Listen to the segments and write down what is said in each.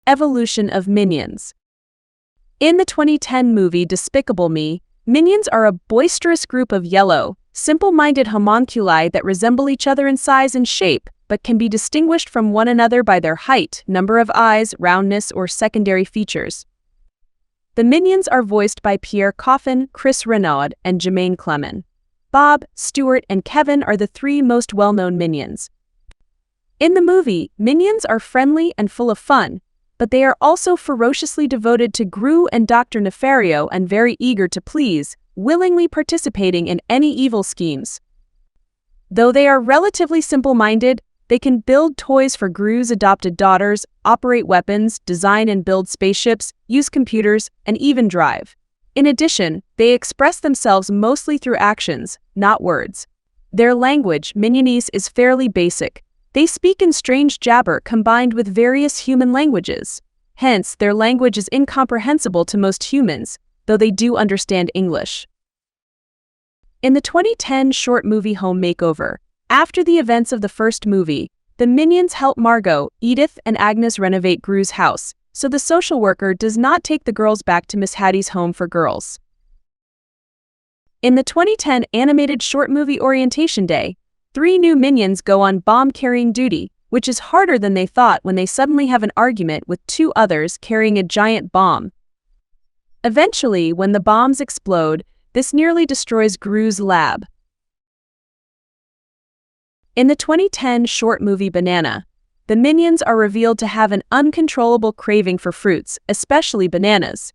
Evolution of Minions. In the 2010 movie Despicable Me, Minions are a boisterous group of yellow, simple-minded homunculi that resemble each other in size and shape, but can be distinguished from one another by their height, number of eyes, roundness, or secondary features. The Minions are voiced by Pierre Coffin, Chris Renaud, and Jermaine Clement. Bob, Stuart, and Kevin are the three most well-known Minions. In the movie, Minions are friendly and full of fun, but they are also ferociously devoted to Gru and Dr. Nefario and very eager to please, willingly participating in any evil schemes. Though they are relatively simple-minded, they can build toys for Gru's adopted daughters, operate weapons, design and build spaceships, use computers, and even drive. In addition, they express themselves mostly through actions, not words. Their language, Minionese, is fairly basic. They speak in strange jabber combined with various human languages. Hence, their language is incomprehensible to most humans, though they do understand English. In the 2010 short movie Home Makeover, after the events of the first movie, the Minions help Margot, Edith, and Agnes renovate Gru's house, so the social worker does not take the girls back to Miss Hattie's home for girls. In the 2010 animated short movie Orientation Day, 3 new Minions go on bomb-carrying duty, which is harder than they thought when they suddenly have an argument with 2 others carrying a giant bomb. Eventually, when the bombs explode, this nearly destroys Gru's lab. In the 2010 short movie Banana, the Minions are revealed to have an uncontrollable craving for fruits, especially bananas.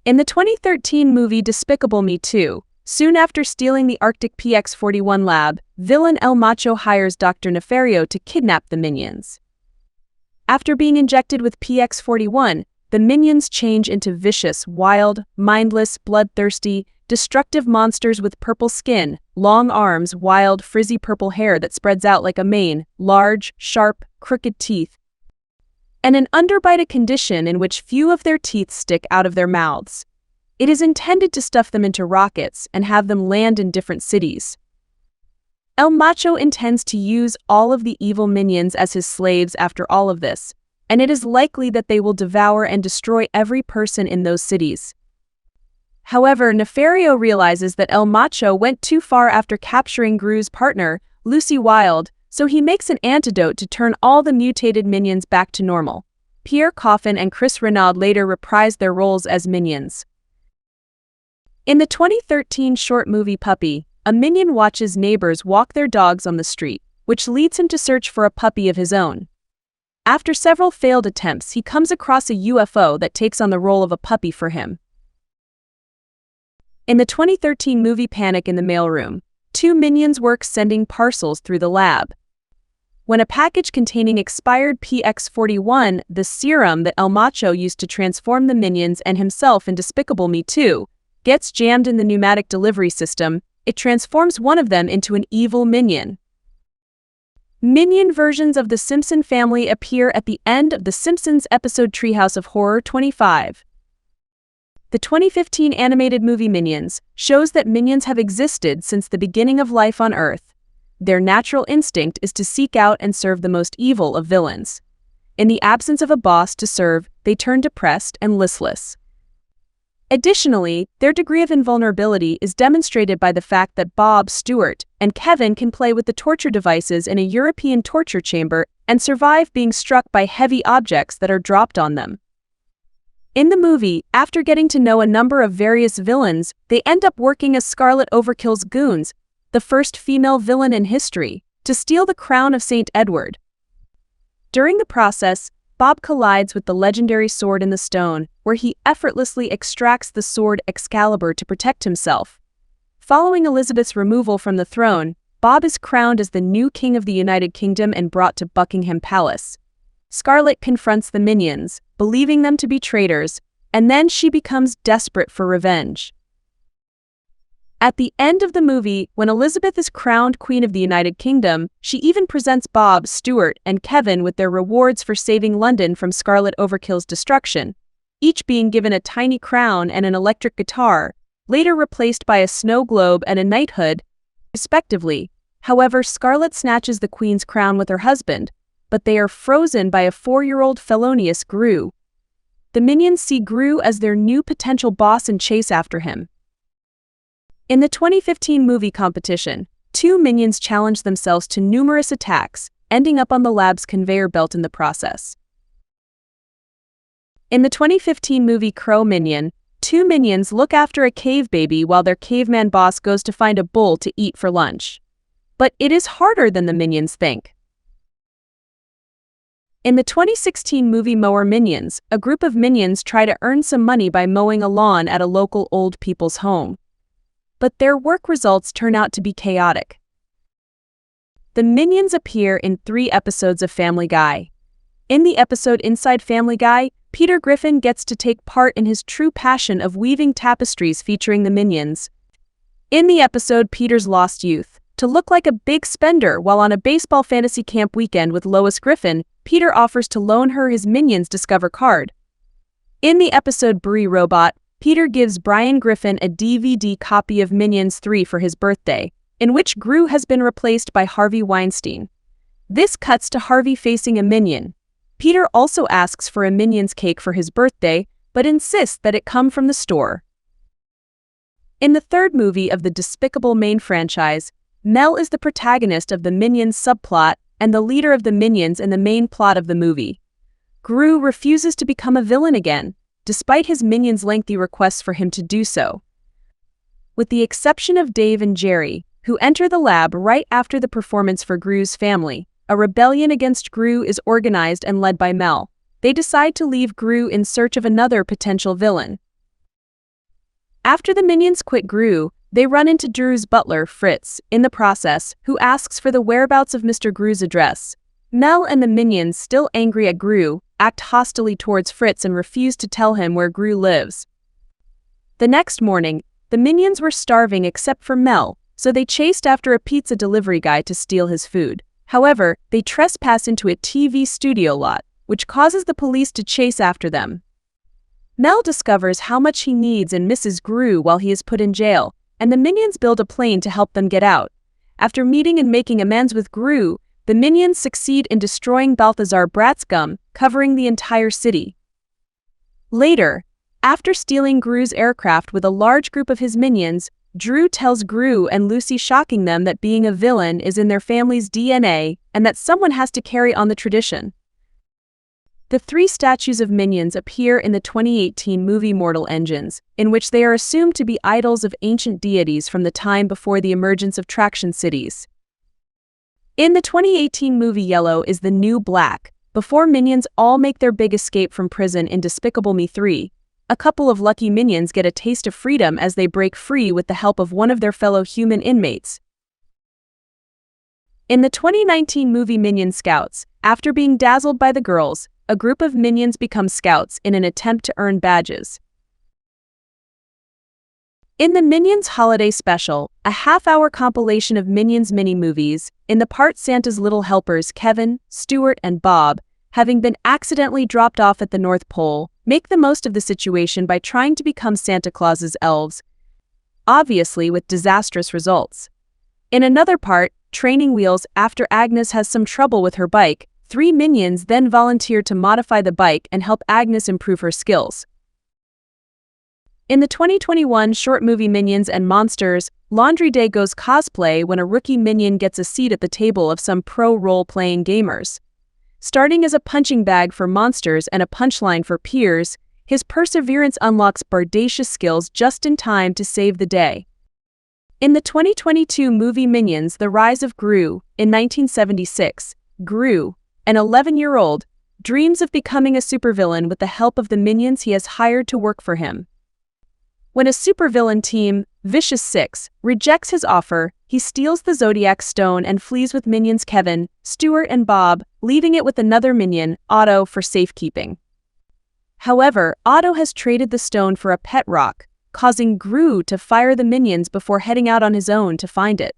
In the 2013 movie Despicable Me 2, soon after stealing the Arctic PX-41 lab, villain El Macho hires Dr. Nefario to kidnap the Minions. After being injected with PX-41, the Minions change into vicious, wild, mindless, bloodthirsty, destructive monsters with purple skin, long arms, wild, frizzy purple hair that spreads out like a mane, large, sharp, crooked teeth, and an underbite condition in which few of their teeth stick out of their mouths. It is intended to stuff them into rockets and have them land in different cities. El Macho intends to use all of the evil Minions as his slaves after all of this, and it is likely that they will devour and destroy every person in those cities. However, Nefario realizes that El Macho went too far after capturing Gru's partner, Lucy Wilde, so he makes an antidote to turn all the mutated Minions back to normal. Pierre Coffin and Chris Renaud later reprised their roles as Minions. In the 2013 short movie Puppy, a Minion watches neighbors walk their dogs on the street, which leads him to search for a puppy of his own. After several failed attempts, he comes across a UFO that takes on the role of a puppy for him. In the 2013 movie Panic in the Mailroom, 2 Minions work sending parcels through the lab. When a package containing expired PX-41, the serum that El Macho used to transform the Minions and himself in Despicable Me 2, gets jammed in the pneumatic delivery system, it transforms one of them into an evil Minion. Minion versions of the Simpson family appear at the end of the Simpsons episode Treehouse of Horror 25. The 2015 animated movie Minions shows that Minions have existed since the beginning of life on Earth. Their natural instinct is to seek out and serve the most evil of villains. In the absence of a boss to serve, they turn depressed and listless. Additionally, their degree of invulnerability is demonstrated by the fact that Bob, Stuart, and Kevin can play with the torture devices in a European torture chamber and survive being struck by heavy objects that are dropped on them. In the movie, after getting to know a number of various villains, they end up working as Scarlet Overkill's goons, the first female villain in history, to steal the crown of St. Edward. During the process, Bob collides with the legendary Sword in the Stone, where he effortlessly extracts the sword Excalibur to protect himself. Following Elizabeth's removal from the throne, Bob is crowned as the new king of the United Kingdom and brought to Buckingham Palace. Scarlet confronts the Minions, believing them to be traitors, and then she becomes desperate for revenge. At the end of the movie, when Elizabeth is crowned Queen of the United Kingdom, she even presents Bob, Stuart, and Kevin with their rewards for saving London from Scarlet Overkill's destruction, each being given a tiny crown and an electric guitar, later replaced by a snow globe and a knighthood, respectively. However, Scarlet snatches the Queen's crown with her husband, but they are frozen by a 4-year-old felonious Gru. The Minions see Gru as their new potential boss and chase after him. In the 2015 movie competition, 2 Minions challenged themselves to numerous attacks, ending up on the lab's conveyor belt in the process. In the 2015 movie Cro Minion, 2 Minions look after a cave baby while their caveman boss goes to find a bull to eat for lunch. But it is harder than the Minions think. In the 2016 movie Mower Minions, a group of Minions try to earn some money by mowing a lawn at a local old people's home. But their work results turn out to be chaotic. The Minions appear in 3 episodes of Family Guy. In the episode Inside Family Guy, Peter Griffin gets to take part in his true passion of weaving tapestries featuring the Minions. In the episode Peter's Lost Youth, to look like a big spender while on a baseball fantasy camp weekend with Lois Griffin, Peter offers to loan her his Minions Discover card. In the episode Brie Robot, Peter gives Brian Griffin a DVD copy of Minions 3 for his birthday, in which Gru has been replaced by Harvey Weinstein. This cuts to Harvey facing a Minion. Peter also asks for a Minions cake for his birthday, but insists that it come from the store. In the 3rd movie of the Despicable Me franchise, Mel is the protagonist of the Minions subplot and the leader of the Minions in the main plot of the movie. Gru refuses to become a villain again, despite his Minions' lengthy requests for him to do so. With the exception of Dave and Jerry, who enter the lab right after the performance for Gru's family, a rebellion against Gru is organized and led by Mel. They decide to leave Gru in search of another potential villain. After the Minions quit Gru, they run into Dru's butler, Fritz, in the process, who asks for the whereabouts of Mr. Gru's address. Mel and the Minions, still angry at Gru, act hostilely towards Fritz and refuse to tell him where Gru lives. The next morning, the Minions were starving except for Mel, so they chased after a pizza delivery guy to steal his food. However, they trespass into a TV studio lot, which causes the police to chase after them. Mel discovers how much he needs and misses Gru while he is put in jail, and the Minions build a plane to help them get out. After meeting and making amends with Gru, the Minions succeed in destroying Balthazar Bratzgum, covering the entire city. Later, after stealing Gru's aircraft with a large group of his Minions, Dru tells Gru and Lucy, shocking them, that being a villain is in their family's DNA and that someone has to carry on the tradition. The 3 statues of Minions appear in the 2018 movie Mortal Engines, in which they are assumed to be idols of ancient deities from the time before the emergence of traction cities. In the 2018 movie Yellow is the New Black, before Minions all make their big escape from prison in Despicable Me 3, a couple of lucky Minions get a taste of freedom as they break free with the help of one of their fellow human inmates. In the 2019 movie Minion Scouts, after being dazzled by the girls, a group of Minions become scouts in an attempt to earn badges. In the Minions Holiday Special, a half-hour compilation of Minions mini-movies, in the part Santa's little helpers Kevin, Stuart, and Bob, having been accidentally dropped off at the North Pole, make the most of the situation by trying to become Santa Claus's elves, obviously with disastrous results. In another part, Training Wheels, after Agnes has some trouble with her bike, 3 Minions then volunteer to modify the bike and help Agnes improve her skills. In the 2021 short movie Minions and Monsters, Laundry Day goes cosplay when a rookie Minion gets a seat at the table of some pro role-playing gamers. Starting as a punching bag for monsters and a punchline for peers, his perseverance unlocks bardacious skills just in time to save the day. In the 2022 movie Minions: The Rise of Gru, in 1976, Gru, an 11-year-old, dreams of becoming a supervillain with the help of the Minions he has hired to work for him. When a supervillain team, Vicious 6, rejects his offer, he steals the Zodiac Stone and flees with Minions Kevin, Stuart, and Bob, leaving it with another Minion, Otto, for safekeeping. However, Otto has traded the stone for a pet rock, causing Gru to fire the Minions before heading out on his own to find it.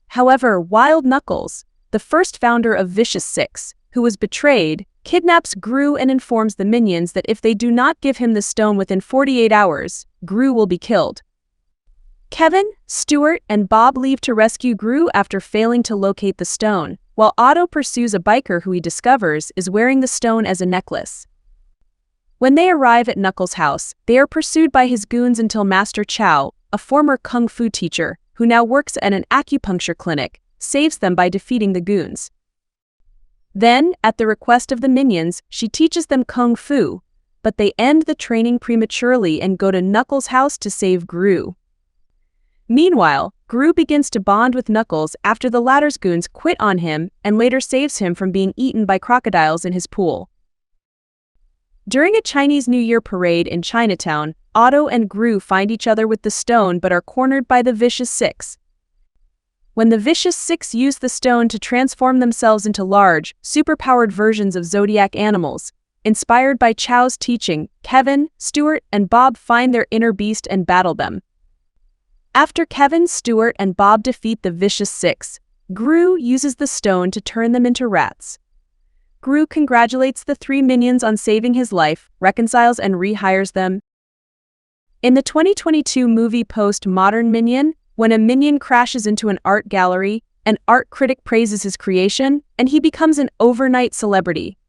However, Wild Knuckles, the first founder of Vicious 6, who was betrayed, kidnaps Gru and informs the Minions that if they do not give him the stone within 48 hours, Gru will be killed. Kevin, Stuart, and Bob leave to rescue Gru after failing to locate the stone, while Otto pursues a biker who he discovers is wearing the stone as a necklace. When they arrive at Knuckles' house, they are pursued by his goons until Master Chow, a former kung fu teacher, who now works at an acupuncture clinic, saves them by defeating the goons. Then, at the request of the minions, she teaches them kung fu, but they end the training prematurely and go to Knuckles' house to save Gru. Meanwhile, Gru begins to bond with Knuckles after the latter's goons quit on him and later saves him from being eaten by crocodiles in his pool. During a Chinese New Year parade in Chinatown, Otto and Gru find each other with the stone but are cornered by the Vicious Six. When the Vicious Six use the stone to transform themselves into large, superpowered versions of zodiac animals, inspired by Chow's teaching, Kevin, Stuart, and Bob find their inner beast and battle them. After Kevin, Stuart, and Bob defeat the Vicious Six, Gru uses the stone to turn them into rats. Gru congratulates the three minions on saving his life, reconciles and rehires them. In the 2022 movie Post-Modern Minion, when a minion crashes into an art gallery, an art critic praises his creation, and he becomes an overnight celebrity.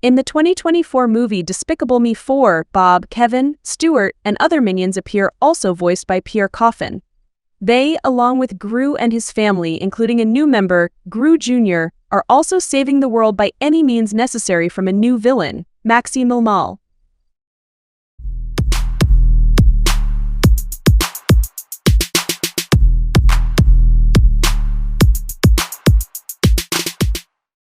In the 2024 movie Despicable Me 4, Bob, Kevin, Stuart, and other minions appear, also voiced by Pierre Coffin. They, along with Gru and his family, including a new member, Gru Jr., are also saving the world by any means necessary from a new villain, Maxime Mal.